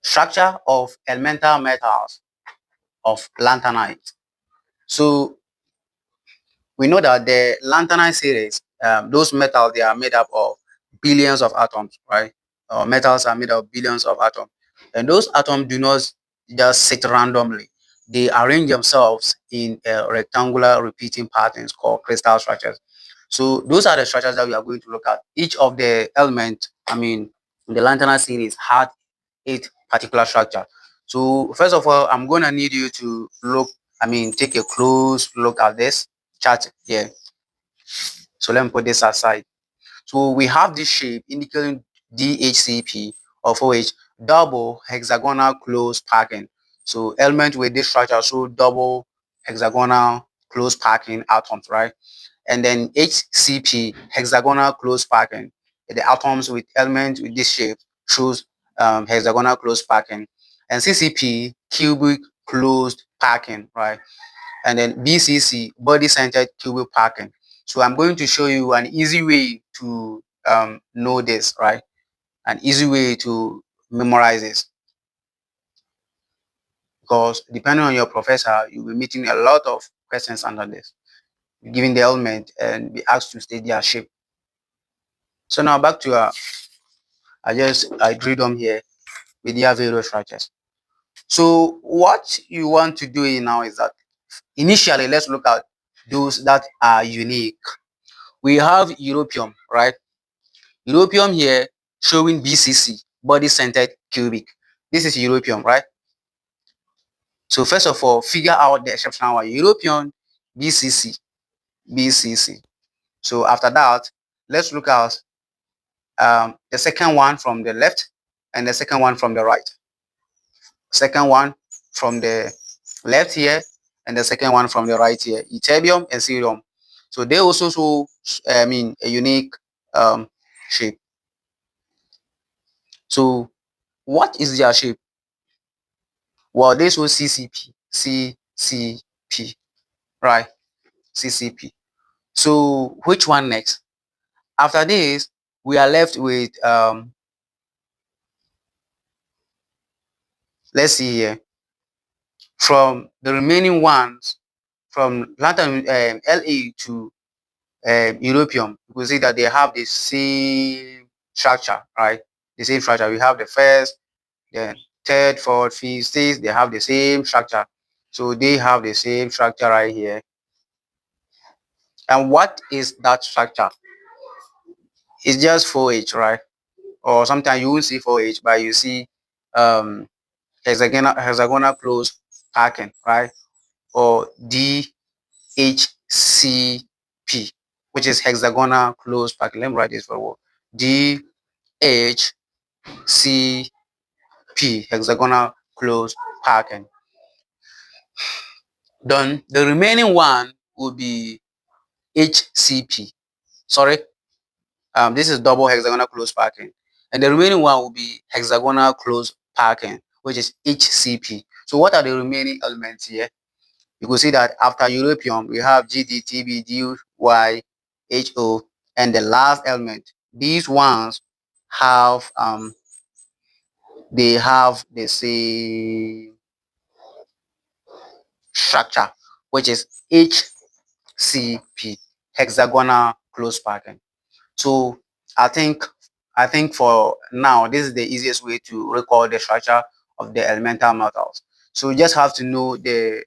Structure of elemental metals of lanthanides. So we know that the lanthanide series, those metals, they are made up of billions of atoms, right? Metals are made of billions of atoms, and those atoms do not just sit randomly. They arrange themselves in rectangular repeating patterns called crystal structures. So those are the structures that we are going to look at. Each of the elements, the lanthanide series had 8 particular structure. So first of all, I'm going to need you to take a close look at this chart here. So let me put this aside. So we have this shape indicating dhcp of OH, double hexagonal close packing. So element with this structure show double hexagonal close packing atoms, right? And then HCP, hexagonal close packing. The atoms with elements with this shape shows hexagonal close packing. And CCP, cubic closed packing, right? And then BCC, body-centered cubic packing. So I'm going to show you an easy way to know this, right? An easy way to memorize this. Because depending on your professor, you'll be meeting a lot of questions under this, giving the element and be asked to state their shape. So now back to I drew them here with their various structures. So what you want to do now is that initially let's look at those that are unique. We have europium, right? Europium here showing BCC, body-centered cubic. This is europium, right? So first of all, figure out the exceptional one. Europium, BCC. So after that, let's look at the second one from the left and the second one from the right. Second one from the left here and the second one from the right here. Ytterbium and cerium. So they also show, a unique shape. So what is their shape? Well, this was CCP, right? CCP. So which one next? After this, we are left with let's see here. From the remaining ones, from lanthanum La to europium, you will see that they have the same structure, right? The same structure. We have the first, then third, fourth, fifth, sixth. They have the same structure. So they have the same structure right here. And what is that structure? It's just 4H, right? Or sometimes you won't see 4H, but you see hexagonal close packing, right? Or DHCP, which is hexagonal close packing. Let me write this for a word. DHCP, hexagonal close packing. Then the remaining one will be HCP. Sorry, this is double hexagonal close packing, and the remaining one will be hexagonal close packing, which is HCP. So what are the remaining elements here? You can see that after europium we have GD, TB, HO, and the last element. These ones have they have the same structure, which is HCP, hexagonal close packing. So I think for now, this is the easiest way to recall the structure of the elemental metals. So you just have to know the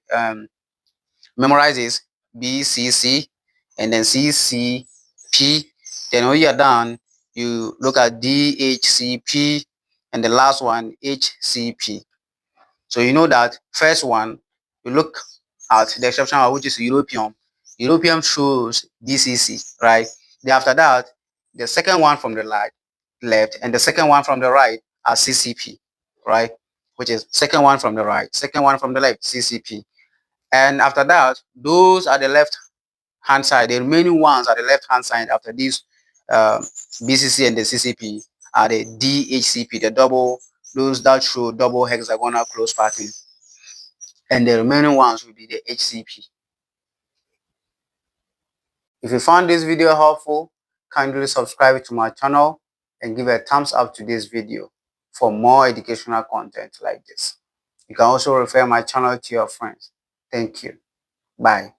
memorize this BCC and then CCP. Then when you're done, you look at DHCP and the last one HCP. So you know that first one, you look at the exception which is europium. Europium shows BCC, right? Then after that, the second one from the left and the second one from the right are CCP, right? Which is second one from the right, second one from the left, CCP. And after that, those are the left hand side. The remaining ones are the left hand side after these BCC and the CCP are the DHCP, the double, those that show double hexagonal close packing. And the remaining ones will be the HCP. If you found this video helpful, kindly subscribe to my channel and give a thumbs up to this video. for more educational content like this. You can also refer my channel to your friends. Thank you. Bye.